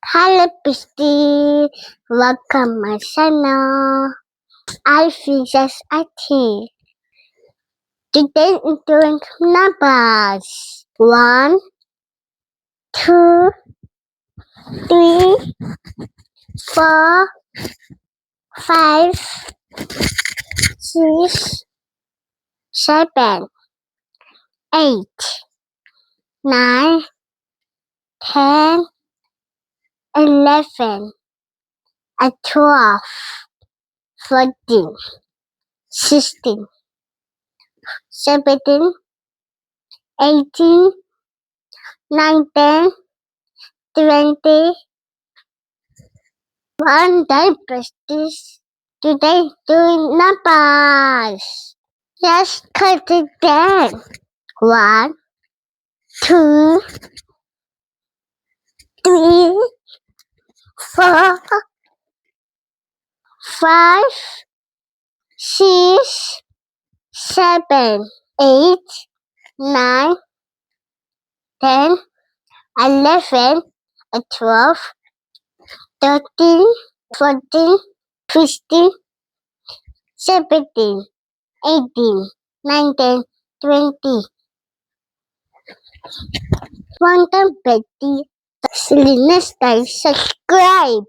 Hello, Bestie. Welcome my channel. I feel just IT. Today I'm doing numbers. 1, 2, 3, 4, 5, 6, 7, 8, 9, 10, 11, and 12, 14, 16, 17, 18, 19, 20. One day, Prestige. Today, doing numbers. Let's cut it down. 1, 2, 3, 4, 5, 6, 7, 8, 9, 10, 11, 12, 13, 14, 15, 17, 18, 19, 20. One time, Betty. Selena, subscribe.